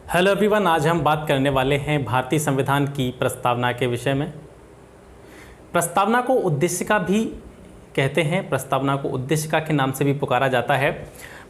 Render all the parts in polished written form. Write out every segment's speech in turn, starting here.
Hello everyone, आज हम बात करने वाले हैं भारतीय संविधान की प्रस्तावना के विषय में। प्रस्तावना को उद्देशिका भी कहते हैं, प्रस्तावना को उद्देशिका के नाम से भी पुकारा जाता है।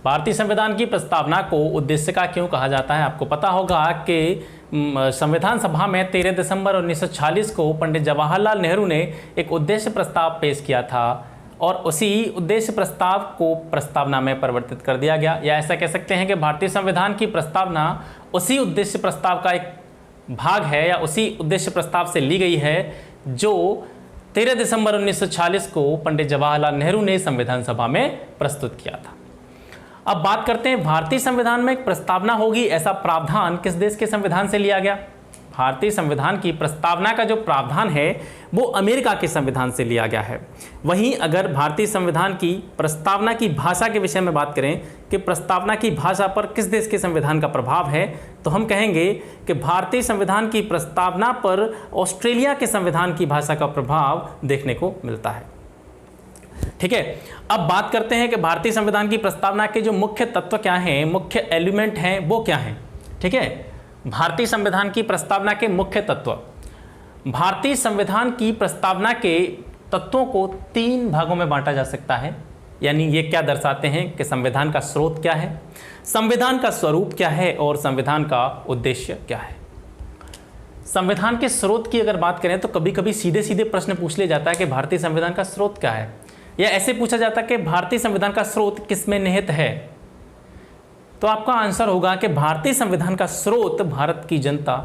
भारतीय संविधान की प्रस्तावना को उद्देशिका क्यों कहा जाता है? आपको पता होगा कि संविधान सभा में 13 दिसंबर 1946 को पंडित जवाहरलाल नेहरू ने एक उद्देश्य प्रस्ताव पेश किया था और उसी उद्देश्य प्रस्ताव को प्रस्तावना में परिवर्तित कर दिया गया। या ऐसा कह सकते हैं कि भारतीय संविधान की प्रस्तावना उसी उद्देश्य प्रस्ताव का एक भाग है या उसी उद्देश्य प्रस्ताव से ली गई है जो 13 दिसंबर 1946 को पंडित जवाहरलाल नेहरू ने संविधान सभा में प्रस्तुत किया था। अब बात करते हैं, भारतीय संविधान में एक प्रस्तावना होगी, ऐसा प्रावधान किस देश के संविधान से लिया गया? भारतीय संविधान की प्रस्तावना का जो प्रावधान है वो अमेरिका के संविधान से लिया गया है। वहीं अगर भारतीय संविधान की प्रस्तावना की भाषा के विषय में बात करें कि प्रस्तावना की भाषा पर किस देश के संविधान का प्रभाव है, तो हम कहेंगे कि भारतीय संविधान की प्रस्तावना पर ऑस्ट्रेलिया के संविधान की भाषा का प्रभाव देखने को मिलता है। ठीक है, अब बात करते हैं कि भारतीय संविधान की प्रस्तावना के जो मुख्य तत्व क्या हैं, मुख्य एलिमेंट हैं, वो क्या हैं। ठीक है, भारतीय संविधान की प्रस्तावना के मुख्य तत्व। भारतीय संविधान की प्रस्तावना के तत्वों को 3 भागों में बांटा जा सकता है। यानी ये क्या दर्शाते हैं कि संविधान का स्रोत क्या है, संविधान का स्वरूप क्या है और संविधान का उद्देश्य क्या है। संविधान के स्रोत की अगर बात करें तो कभी कभी सीधे सीधे प्रश्न पूछ लिया जाता है कि भारतीय संविधान का स्रोत क्या है, या ऐसे पूछा जाता है कि भारतीय संविधान का स्रोत किसमें निहित है। तो आपका आंसर होगा कि भारतीय संविधान का स्रोत भारत की जनता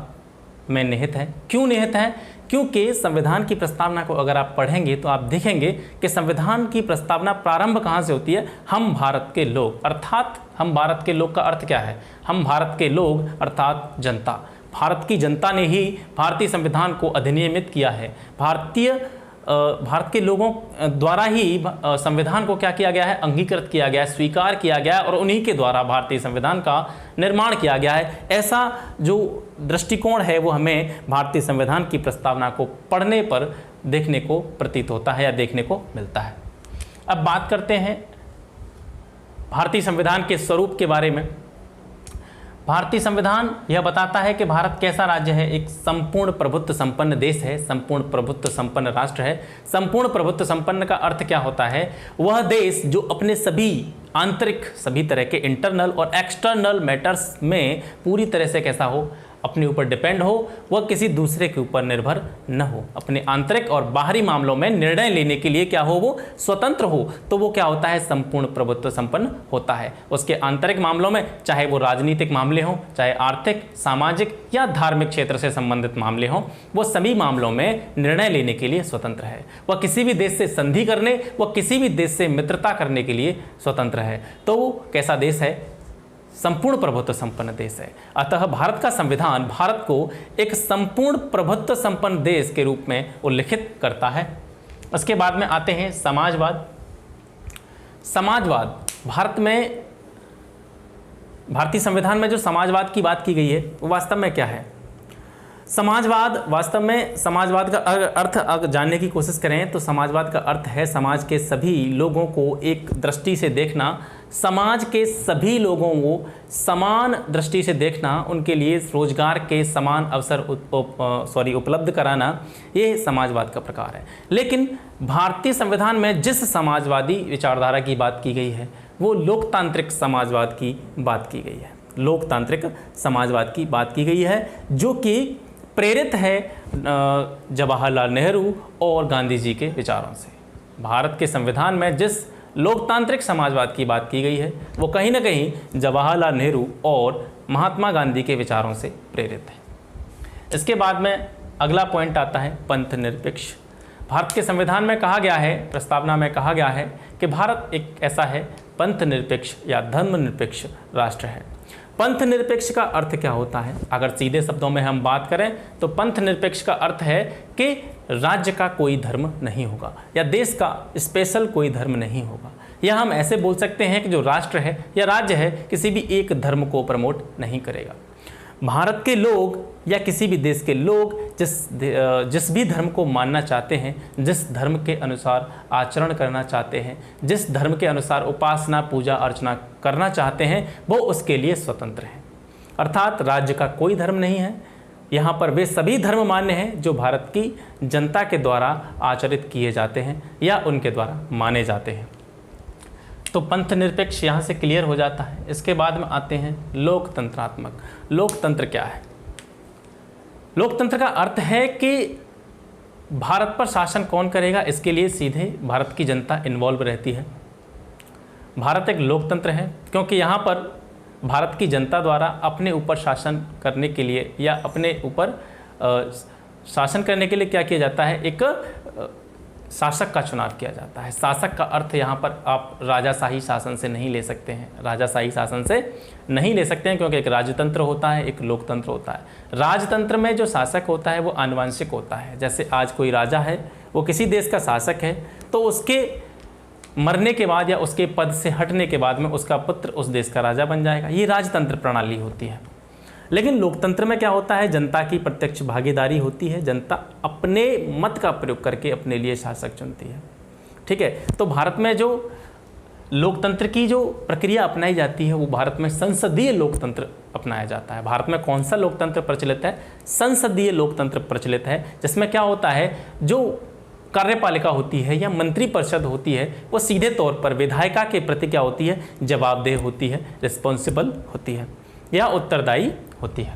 में निहित है। क्यों निहित है? क्योंकि संविधान की प्रस्तावना को अगर आप पढ़ेंगे तो आप देखेंगे कि संविधान की प्रस्तावना प्रारंभ कहाँ से होती है? हम भारत के लोग, अर्थात हम भारत के लोग का अर्थ क्या है? हम भारत के लोग अर्थात जनता। भारत की जनता ने ही भारतीय संविधान को अधिनियमित किया है। भारत के लोगों द्वारा ही संविधान को क्या किया गया है? अंगीकृत किया गया है, स्वीकार किया गया है और उन्हीं के द्वारा भारतीय संविधान का निर्माण किया गया है। ऐसा जो दृष्टिकोण है वो हमें भारतीय संविधान की प्रस्तावना को पढ़ने पर देखने को प्रतीत होता है या देखने को मिलता है। अब बात करते हैं भारतीय संविधान के स्वरूप के बारे में। भारतीय संविधान यह बताता है कि भारत कैसा राज्य है? एक संपूर्ण प्रभुत्व संपन्न देश है, संपूर्ण प्रभुत्व संपन्न राष्ट्र है। संपूर्ण प्रभुत्व संपन्न का अर्थ क्या होता है? वह देश जो अपने सभी आंतरिक, सभी तरह के इंटरनल और एक्सटर्नल मैटर्स में पूरी तरह से कैसा हो? अपने ऊपर डिपेंड हो, वह किसी दूसरे के ऊपर निर्भर न हो। अपने आंतरिक और बाहरी मामलों में निर्णय लेने के लिए क्या हो? वो स्वतंत्र हो। तो वो क्या होता है? संपूर्ण प्रभुत्व संपन्न होता है। उसके आंतरिक मामलों में, चाहे वो राजनीतिक मामले हों, चाहे आर्थिक, सामाजिक या धार्मिक क्षेत्र से संबंधित मामले हों, वो सभी मामलों में निर्णय लेने के लिए स्वतंत्र है। वह किसी भी देश से संधि करने, वह किसी भी देश से मित्रता करने के लिए स्वतंत्र है। तो वो कैसा देश है? संपूर्ण प्रभुत्व संपन्न देश है। अतः भारत का संविधान भारत को एक संपूर्ण प्रभुत्व संपन्न देश के रूप में उल्लिखित करता है। उसके बाद में आते हैं समाजवाद। समाजवाद भारत में, भारतीय संविधान में जो समाजवाद की बात की गई है वो वास्तव में क्या है? समाजवाद, वास्तव में समाजवाद का अर्थ जानने की कोशिश करें तो समाजवाद का अर्थ है समाज के सभी लोगों को एक दृष्टि से देखना, समाज के सभी लोगों को समान दृष्टि से देखना, उनके लिए रोजगार के समान अवसर उपलब्ध कराना, ये समाजवाद का प्रकार है। लेकिन भारतीय संविधान में जिस समाजवादी विचारधारा की बात की गई है वो लोकतांत्रिक समाजवाद की बात की गई है। लोकतांत्रिक समाजवाद की बात की गई है जो कि प्रेरित है जवाहरलाल नेहरू और गांधी जी के विचारों से। भारत के संविधान में जिस लोकतांत्रिक समाजवाद की बात की गई है वो कहीं ना कहीं जवाहरलाल नेहरू और महात्मा गांधी के विचारों से प्रेरित है। इसके बाद में अगला पॉइंट आता है पंथ निरपेक्ष। भारत के संविधान में कहा गया है, प्रस्तावना में कहा गया है कि भारत एक ऐसा है पंथ निरपेक्ष या धर्म निरपेक्ष राष्ट्र है। पंथ निरपेक्ष का अर्थ क्या होता है? अगर सीधे शब्दों में हम बात करें तो पंथ निरपेक्ष का अर्थ है कि राज्य का कोई धर्म नहीं होगा या देश का स्पेशल कोई धर्म नहीं होगा। या हम ऐसे बोल सकते हैं कि जो राष्ट्र है या राज्य है किसी भी एक धर्म को प्रमोट नहीं करेगा। भारत के लोग या किसी भी देश के लोग जिस भी धर्म को मानना चाहते हैं, जिस धर्म के अनुसार आचरण करना चाहते हैं, जिस धर्म के अनुसार उपासना पूजा अर्चना करना चाहते हैं, वो उसके लिए स्वतंत्र हैं। अर्थात राज्य का कोई धर्म नहीं है, यहाँ पर वे सभी धर्म मान्य हैं जो भारत की जनता के द्वारा आचरित किए जाते हैं या उनके द्वारा माने जाते हैं। तो पंथ निरपेक्ष यहाँ से क्लियर हो जाता है। इसके बाद में आते हैं लोकतंत्रात्मक। लोकतंत्र क्या है? लोकतंत्र का अर्थ है कि भारत पर शासन कौन करेगा, इसके लिए सीधे भारत की जनता इन्वॉल्व रहती है। भारत एक लोकतंत्र है क्योंकि यहाँ पर भारत की जनता द्वारा अपने ऊपर शासन करने के लिए या अपने ऊपर शासन करने के लिए क्या किया जाता है, एक शासक का चुनाव किया जाता है। शासक का अर्थ यहाँ पर आप राजाशाही शासन से नहीं ले सकते हैं, राजाशाही शासन से नहीं ले सकते हैं क्योंकि एक राजतंत्र होता है, एक लोकतंत्र होता है। राजतंत्र में जो शासक होता है वो आनुवंशिक होता है। जैसे आज कोई राजा है, वो किसी देश का शासक है, तो उसके मरने के बाद या उसके पद से हटने के बाद में उसका पुत्र उस देश का राजा बन जाएगा। ये राजतंत्र प्रणाली होती है। लेकिन लोकतंत्र में क्या होता है, जनता की प्रत्यक्ष भागीदारी होती है, जनता अपने मत का प्रयोग करके अपने लिए शासक चुनती है। ठीक है, तो भारत में जो लोकतंत्र की जो प्रक्रिया अपनाई जाती है वो भारत में संसदीय लोकतंत्र अपनाया जाता है। भारत में कौन सा लोकतंत्र प्रचलित है? संसदीय लोकतंत्र प्रचलित है, जिसमें क्या होता है, जो कार्यपालिका होती है या मंत्रिपरिषद होती है वो सीधे तौर पर विधायिका के प्रति क्या होती है, जवाबदेह होती है, रिस्पॉन्सिबल होती है या उत्तरदायी होती है।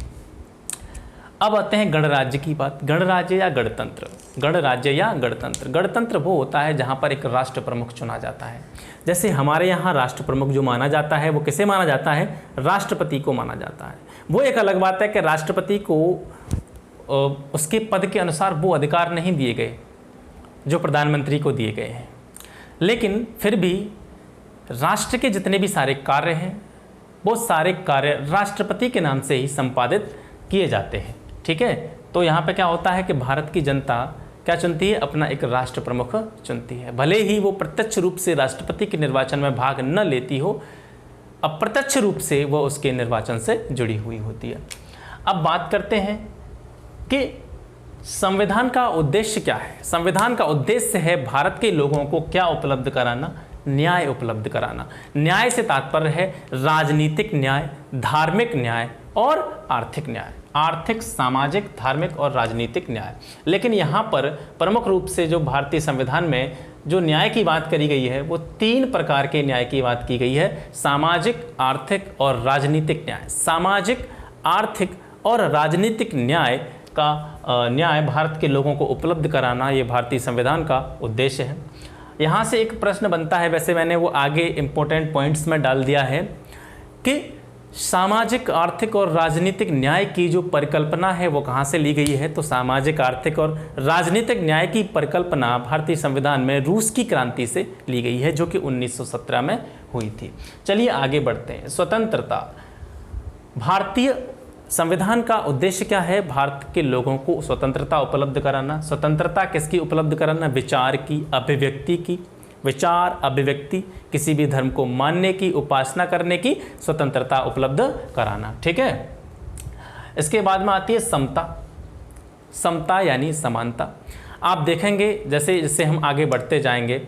अब आते हैं गणराज्य की बात। गणराज्य या गणतंत्र। गणराज्य या गणतंत्र। गणतंत्र वो होता है जहाँ पर एक राष्ट्र प्रमुख चुना जाता है। जैसे हमारे यहाँ राष्ट्र प्रमुख जो माना जाता है वो किसे माना जाता है, राष्ट्रपति को माना जाता है। वो एक अलग बात है कि राष्ट्रपति को उसके पद के अनुसार वो अधिकार नहीं दिए गए जो प्रधानमंत्री को दिए गए हैं, लेकिन फिर भी राष्ट्र के जितने भी सारे कार्य हैं वो सारे कार्य राष्ट्रपति के नाम से ही संपादित किए जाते हैं। ठीक है, तो यहाँ पे क्या होता है कि भारत की जनता क्या चुनती है, अपना एक राष्ट्र प्रमुख चुनती है। भले ही वो प्रत्यक्ष रूप से राष्ट्रपति के निर्वाचन में भाग न लेती हो, अप्रत्यक्ष रूप से वो उसके निर्वाचन से जुड़ी हुई होती है। अब बात करते हैं कि संविधान का उद्देश्य क्या है। संविधान का उद्देश्य है भारत के लोगों को क्या उपलब्ध कराना, न्याय उपलब्ध कराना। न्याय से तात्पर्य है राजनीतिक न्याय, धार्मिक न्याय और आर्थिक न्याय। आर्थिक, सामाजिक, धार्मिक और राजनीतिक न्याय। लेकिन यहाँ पर प्रमुख रूप से जो भारतीय संविधान में जो न्याय की बात करी गई है वो 3 प्रकार के न्याय की बात की गई है, सामाजिक, आर्थिक और राजनीतिक न्याय। सामाजिक, आर्थिक और राजनीतिक न्याय का न्याय भारत के लोगों को उपलब्ध कराना, ये भारतीय संविधान का उद्देश्य है। यहाँ से एक प्रश्न बनता है, वैसे मैंने वो आगे इम्पोर्टेंट पॉइंट्स में डाल दिया है कि सामाजिक, आर्थिक और राजनीतिक न्याय की जो परिकल्पना है वो कहाँ से ली गई है। तो सामाजिक, आर्थिक और राजनीतिक न्याय की परिकल्पना भारतीय संविधान में रूस की क्रांति से ली गई है जो कि 1917 में हुई थी। चलिए आगे बढ़ते हैं। स्वतंत्रता। भारतीय संविधान का उद्देश्य क्या है, भारत के लोगों को स्वतंत्रता उपलब्ध कराना। स्वतंत्रता किसकी उपलब्ध कराना, विचार की, अभिव्यक्ति की। विचार, अभिव्यक्ति, किसी भी धर्म को मानने की, उपासना करने की स्वतंत्रता उपलब्ध कराना। ठीक है, इसके बाद में आती है समता। समता यानी समानता। आप देखेंगे जैसे जैसे हम आगे बढ़ते जाएंगे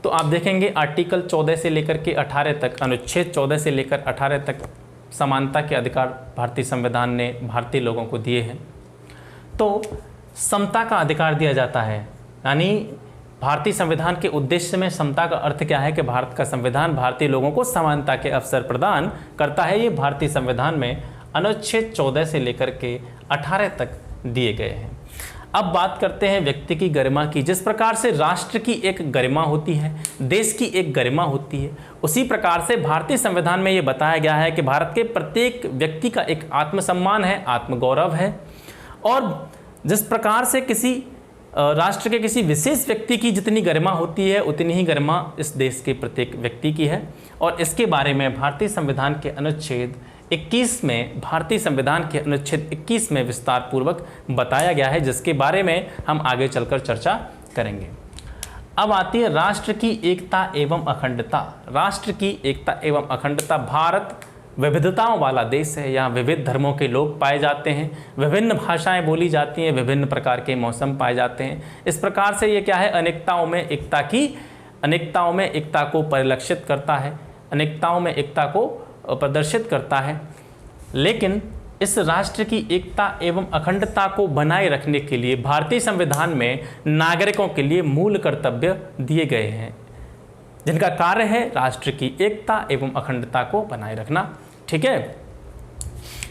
तो आप देखेंगे आर्टिकल 14 से लेकर के 18 तक, अनुच्छेद 14 से लेकर 18 तक समानता के अधिकार भारतीय संविधान ने भारतीय लोगों को दिए हैं। तो समता का अधिकार दिया जाता है, यानी भारतीय संविधान के उद्देश्य में समता का अर्थ क्या है कि भारत का संविधान भारतीय लोगों को समानता के अवसर प्रदान करता है। ये भारतीय संविधान में अनुच्छेद 14 से लेकर के 18 तक दिए गए हैं। अब बात करते हैं व्यक्ति की गरिमा की। जिस प्रकार से राष्ट्र की एक गरिमा होती है, देश की एक गरिमा होती है, उसी प्रकार से भारतीय संविधान में ये बताया गया है कि भारत के प्रत्येक व्यक्ति का एक आत्मसम्मान है, आत्मगौरव है। और जिस प्रकार से किसी राष्ट्र के किसी विशेष व्यक्ति की जितनी गरिमा होती है उतनी ही गरिमा इस देश के प्रत्येक व्यक्ति की है। और इसके बारे में भारतीय संविधान के अनुच्छेद 21 में, भारतीय संविधान के अनुच्छेद 21 में विस्तार पूर्वक बताया गया है, जिसके बारे में हम आगे चलकर चर्चा करेंगे। अब आती है राष्ट्र की एकता एवं अखंडता। राष्ट्र की एकता एवं अखंडता। भारत विविधताओं वाला देश है, यहाँ विविध धर्मों के लोग पाए जाते हैं, विभिन्न भाषाएं बोली जाती हैं, विभिन्न प्रकार के मौसम पाए जाते हैं। इस प्रकार से ये क्या है, अनेकताओं में एकता को परिलक्षित करता है, अनेकताओं में एकता को प्रदर्शित करता है। लेकिन इस राष्ट्र की एकता एवं अखंडता को बनाए रखने के लिए भारतीय संविधान में नागरिकों के लिए मूल कर्तव्य दिए गए हैं, जिनका कार्य है राष्ट्र की एकता एवं अखंडता को बनाए रखना। ठीक है,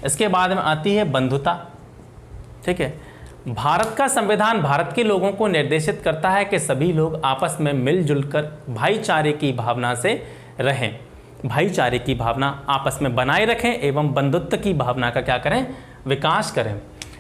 इसके बाद में आती है बंधुता। ठीक है, भारत का संविधान भारत के लोगों को निर्देशित करता है कि सभी लोग आपस में मिलजुल कर भाईचारे की भावना से रहें, भाईचारे की भावना आपस में बनाए रखें एवं बंधुत्व की भावना का क्या करें, विकास करें।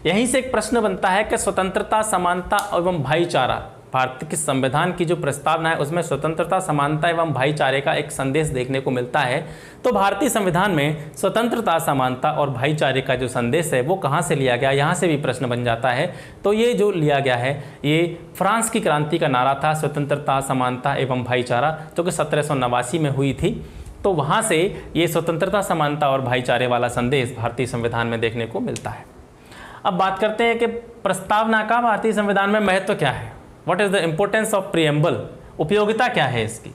यहीं से एक प्रश्न बनता है कि स्वतंत्रता, समानता एवं भाईचारा, भारत के संविधान की जो प्रस्तावना है उसमें स्वतंत्रता, समानता एवं भाईचारे का एक संदेश देखने को मिलता है। तो भारतीय संविधान में स्वतंत्रता, समानता और भाईचारे का जो संदेश है वो कहाँ से लिया गया, यहाँ से भी प्रश्न बन जाता है। तो ये जो लिया गया है ये फ्रांस की क्रांति का नारा था, स्वतंत्रता, समानता एवं भाईचारा, जो कि 1789 में हुई थी। तो वहाँ से ये स्वतंत्रता, समानता और भाईचारे वाला संदेश भारतीय संविधान में देखने को मिलता है। अब बात करते हैं कि प्रस्तावना का भारतीय संविधान में महत्व क्या है, what is the importance of preamble, उपयोगिता क्या है इसकी।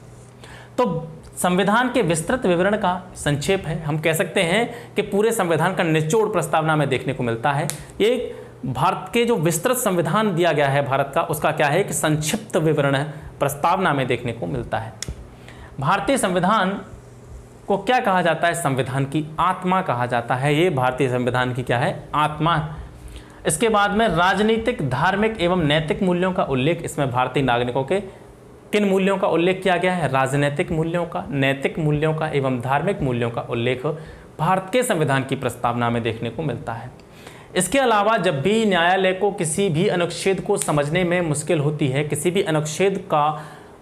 तो संविधान के विस्तृत विवरण का संक्षेप है, हम कह सकते हैं कि पूरे संविधान का निचोड़ प्रस्तावना में देखने को मिलता है। ये भारत के जो विस्तृत संविधान दिया गया है भारत का, उसका क्या है कि संक्षिप्त विवरण है प्रस्तावना में देखने को मिलता है। भारतीय संविधान को क्या कहा जाता है, संविधान की आत्मा कहा जाता है। ये भारतीय संविधान की क्या है, आत्मा। इसके बाद में राजनीतिक, धार्मिक एवं नैतिक मूल्यों का उल्लेख, इसमें भारतीय नागरिकों के किन मूल्यों का उल्लेख किया गया है, राजनीतिक मूल्यों का, नैतिक मूल्यों का एवं धार्मिक मूल्यों का उल्लेख भारत के संविधान की प्रस्तावना में देखने को मिलता है। इसके अलावा जब भी न्यायालय को किसी भी अनुच्छेद को समझने में मुश्किल होती है, किसी भी अनुच्छेद का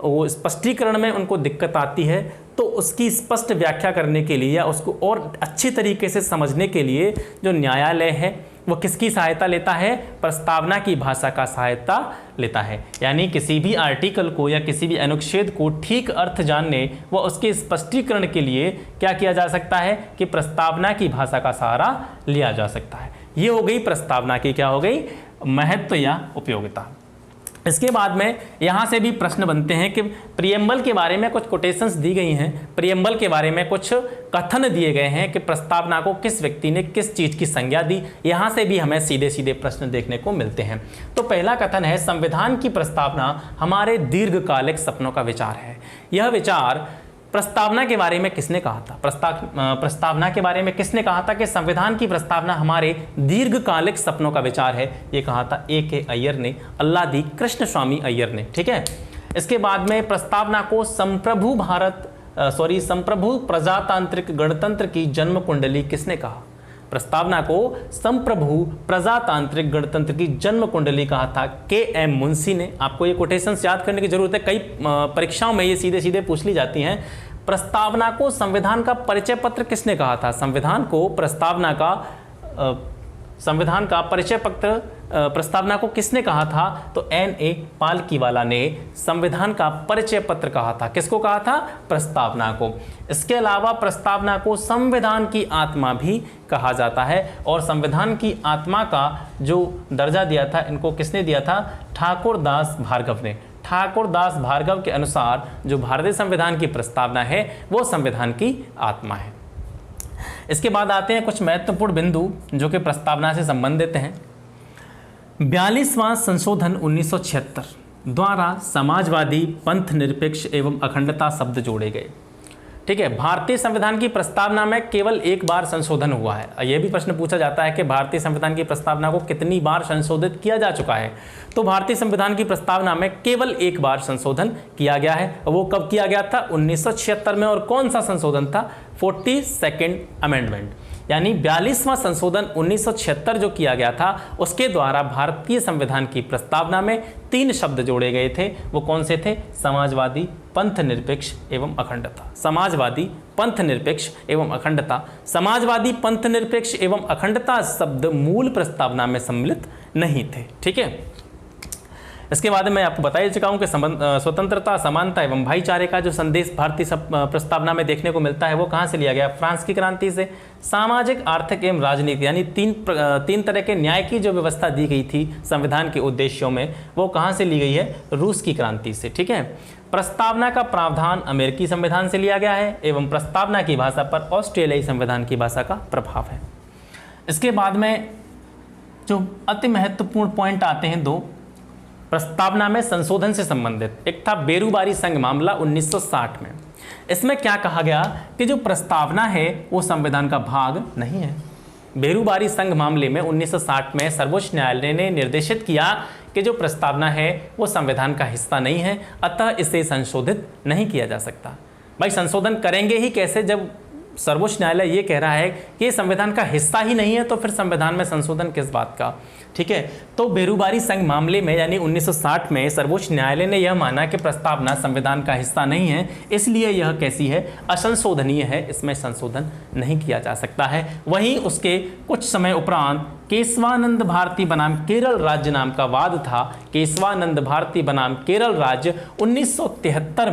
वो स्पष्टीकरण में उनको दिक्कत आती है, तो उसकी स्पष्ट व्याख्या करने के लिए या उसको और अच्छी तरीके से समझने के लिए जो न्यायालय है वो किसकी सहायता लेता है, प्रस्तावना की भाषा का सहायता लेता है। यानी किसी भी आर्टिकल को या किसी भी अनुच्छेद को ठीक अर्थ जानने व उसके स्पष्टीकरण के लिए क्या किया जा सकता है कि प्रस्तावना की भाषा का सहारा लिया जा सकता है। ये हो गई प्रस्तावना की क्या हो गई, महत्व या उपयोगिता। इसके बाद में यहाँ से भी प्रश्न बनते हैं कि प्रीएम्बल के बारे में कुछ कोटेशंस दी गई हैं, प्रीएम्बल के बारे में कुछ कथन दिए गए हैं कि प्रस्तावना को किस व्यक्ति ने किस चीज़ की संज्ञा दी। यहाँ से भी हमें सीधे सीधे प्रश्न देखने को मिलते हैं। तो पहला कथन है, संविधान की प्रस्तावना हमारे दीर्घकालिक सपनों का विचार है। यह विचार प्रस्तावना के बारे में किसने कहा था, प्रस्तावना के बारे में किसने कहा था कि संविधान की प्रस्तावना हमारे दीर्घकालिक सपनों का विचार है। ये कहा था A.K. अय्यर ने, अल्लादी कृष्ण स्वामी अय्यर ने। ठीक है, इसके बाद में प्रस्तावना को संप्रभु प्रजातांत्रिक गणतंत्र की जन्म कुंडली किसने कहा। प्रस्तावना को संप्रभु प्रजातांत्रिक गणतंत्र की जन्म कुंडली कहा था K.M. मुंशी ने। आपको ये कोटेशंस याद करने की जरूरत है, कई परीक्षाओं में ये सीधे सीधे पूछ ली जाती हैं। प्रस्तावना को संविधान का परिचय पत्र किसने कहा था, संविधान को संविधान का परिचय पत्र प्रस्तावना को किसने कहा था, तो N.A. पालकीवाला ने संविधान का परिचय पत्र कहा था। किसको कहा था, प्रस्तावना को। इसके अलावा प्रस्तावना को संविधान की आत्मा भी कहा जाता है और संविधान की आत्मा का जो दर्जा दिया था इनको किसने दिया था, ठाकुर दास भार्गव ने। ठाकुर दास भार्गव के अनुसार जो भारतीय संविधान की प्रस्तावना है वो संविधान की आत्मा है। इसके बाद आते हैं कुछ महत्वपूर्ण बिंदु जो कि प्रस्तावना से संबंधित हैं। 42वां संशोधन 1976 द्वारा समाजवादी, पंथ निरपेक्ष एवं अखंडता शब्द जोड़े गए। ठीक है, भारतीय संविधान की प्रस्तावना में केवल एक बार संशोधन हुआ है। यह भी प्रश्न पूछा जाता है कि भारतीय संविधान की प्रस्तावना को कितनी बार संशोधित किया जा चुका है। तो भारतीय संविधान की प्रस्तावना में केवल एक बार संशोधन किया गया है। वो कब किया गया था, 1976 में। और कौन सा संशोधन था, 42nd अमेंडमेंट, यानी 42वां संशोधन 1976 जो किया गया था उसके द्वारा भारतीय संविधान की प्रस्तावना में 3 शब्द जोड़े गए थे। वो कौन से थे, समाजवादी, पंथ निरपेक्ष एवं अखंडता। समाजवादी, पंथ निरपेक्ष एवं अखंडता। समाजवादी, पंथ निरपेक्ष एवं अखंडता शब्द मूल प्रस्तावना में सम्मिलित नहीं थे। ठीक है, इसके बाद मैं आपको बता ही चुका हूँ कि स्वतंत्रता, समानता एवं भाईचारे का जो संदेश भारतीय प्रस्तावना में देखने को मिलता है वो कहाँ से लिया गया, फ्रांस की क्रांति से। सामाजिक, आर्थिक एवं राजनीतिक यानी तीन तरह के न्याय की जो व्यवस्था दी गई थी संविधान के उद्देश्यों में वो कहाँ से ली गई है, रूस की क्रांति से। ठीक है, प्रस्तावना का प्रावधान अमेरिकी संविधान से लिया गया है एवं प्रस्तावना की भाषा पर ऑस्ट्रेलियाई संविधान की भाषा का प्रभाव है। इसके बाद में जो अति महत्वपूर्ण पॉइंट आते हैं दो प्रस्तावना में संशोधन से संबंधित। एक था बेरूबारी संघ मामला 1960 में। इसमें क्या कहा गया कि जो प्रस्तावना है वो संविधान का भाग नहीं है। बेरूबारी संघ मामले में 1960 में सर्वोच्च न्यायालय ने निर्देशित किया कि जो प्रस्तावना है वो संविधान का हिस्सा नहीं है, अतः इसे संशोधित नहीं किया जा सकता। भाई संशोधन करेंगे ही कैसे जब सर्वोच्च न्यायालय ये कह रहा है कि संविधान का हिस्सा ही नहीं है, तो फिर संविधान में संशोधन किस बात का। ठीक है, तो बेरूबारी संघ मामले में यानी 1960 में सर्वोच्च न्यायालय ने यह माना कि प्रस्तावना संविधान का हिस्सा नहीं है, इसलिए यह कैसी है, असंशोधनीय है, इसमें संशोधन नहीं किया जा सकता है। वहीं उसके कुछ समय उपरांत केशवानंद भारती बनाम केरल राज्य नाम का वाद था। केशवानंद भारती बनाम केरल राज्य 1973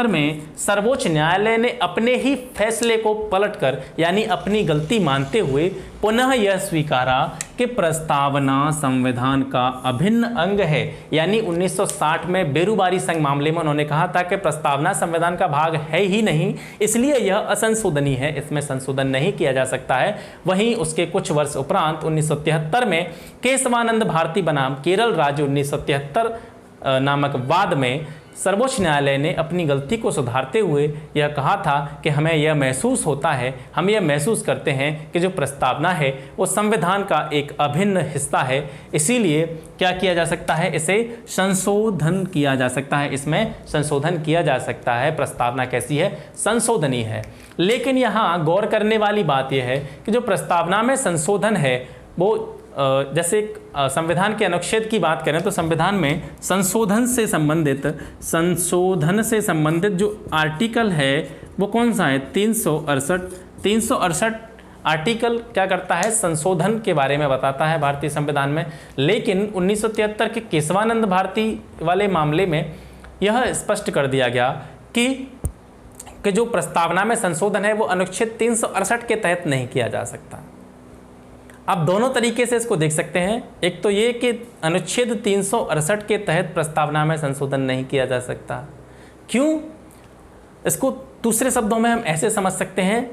में सर्वोच्च न्यायालय ने अपने ही फैसले को पलटकर यानी अपनी गलती मानते हुए पुनः यह स्वीकारा कि प्रस्तावना संविधान का अभिन्न अंग है। यानी 1960 में बेरूबारी संघ मामले में उन्होंने कहा था कि प्रस्तावना संविधान का भाग है ही नहीं, इसलिए यह असंशोधनीय है, इसमें संशोधन नहीं किया जा सकता है। वहीं उसके कुछ वर्ष उपरांत 1973 में केशवानंद भारती बनाम केरल राज्य 1973 नामक वाद में सर्वोच्च न्यायालय ने अपनी गलती को सुधारते हुए यह कहा था कि हमें यह महसूस होता है, हम यह महसूस करते हैं कि जो प्रस्तावना है वो संविधान का एक अभिन्न हिस्सा है, इसीलिए क्या किया जा सकता है, इसे संशोधन किया जा सकता है, इसमें संशोधन किया जा सकता है। प्रस्तावना कैसी है, संशोधनीय है। लेकिन यहाँ गौर करने वाली बात यह है कि जो प्रस्तावना में संशोधन है वो जैसे संविधान के अनुच्छेद की बात करें तो संविधान में संशोधन से संबंधित जो आर्टिकल है वो कौन सा है, 368 आर्टिकल क्या करता है, संशोधन के बारे में बताता है भारतीय संविधान में। लेकिन 1973 के केशवानंद भारती वाले मामले में यह स्पष्ट कर दिया गया कि जो प्रस्तावना में संशोधन है वो अनुच्छेद 368 के तहत नहीं किया जा सकता। आप दोनों तरीके से इसको देख सकते हैं। एक तो ये कि अनुच्छेद 368 के तहत प्रस्तावना में संशोधन नहीं किया जा सकता। क्यों? इसको दूसरे शब्दों में हम ऐसे समझ सकते हैं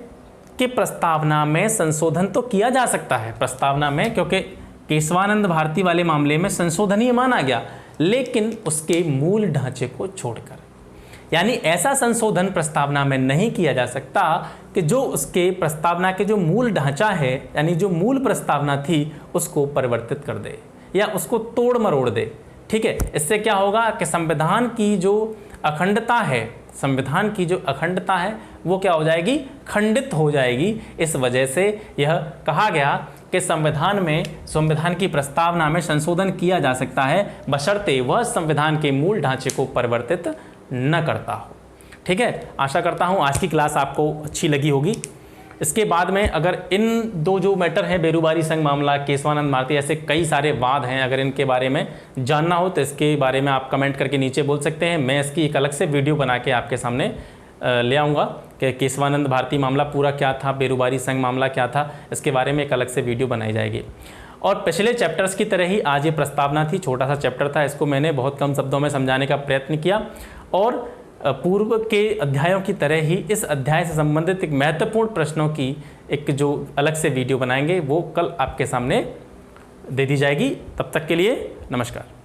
कि प्रस्तावना में संशोधन तो किया जा सकता है प्रस्तावना में, क्योंकि केशवानंद भारती वाले मामले में संशोधनीय माना गया, लेकिन उसके मूल ढांचे को छोड़कर। यानी ऐसा संशोधन प्रस्तावना में नहीं किया जा सकता कि जो उसके प्रस्तावना के जो मूल ढांचा है यानी जो मूल प्रस्तावना थी उसको परिवर्तित कर दे या उसको तोड़ मरोड़ दे। ठीक है, इससे क्या होगा कि संविधान की जो अखंडता है वो क्या हो जाएगी, खंडित हो जाएगी। इस वजह से यह कहा गया कि संविधान की प्रस्तावना में संशोधन किया जा सकता है, बशर्ते वह संविधान के मूल ढांचे को परिवर्तित न करता हो। ठीक है, आशा करता हूँ आज की क्लास आपको अच्छी लगी होगी। इसके बाद में अगर इन दो जो मैटर हैं, बेरूबारी संघ मामला, केशवानंद भारती, ऐसे कई सारे वाद हैं, अगर इनके बारे में जानना हो तो इसके बारे में आप कमेंट करके नीचे बोल सकते हैं। मैं इसकी एक अलग से वीडियो बना के आपके सामने ले आऊँगा कि केशवानंद भारती मामला पूरा क्या था, बेरूबारी संघ मामला क्या था, इसके बारे में एक अलग से वीडियो बनाई जाएगी। और पिछले चैप्टर्स की तरह ही आज ये प्रस्तावना थी, छोटा सा चैप्टर था, इसको मैंने बहुत कम शब्दों में समझाने का प्रयत्न किया। और पूर्व के अध्यायों की तरह ही इस अध्याय से संबंधित एक महत्वपूर्ण प्रश्नों की एक जो अलग से वीडियो बनाएंगे वो कल आपके सामने दे दी जाएगी। तब तक के लिए नमस्कार।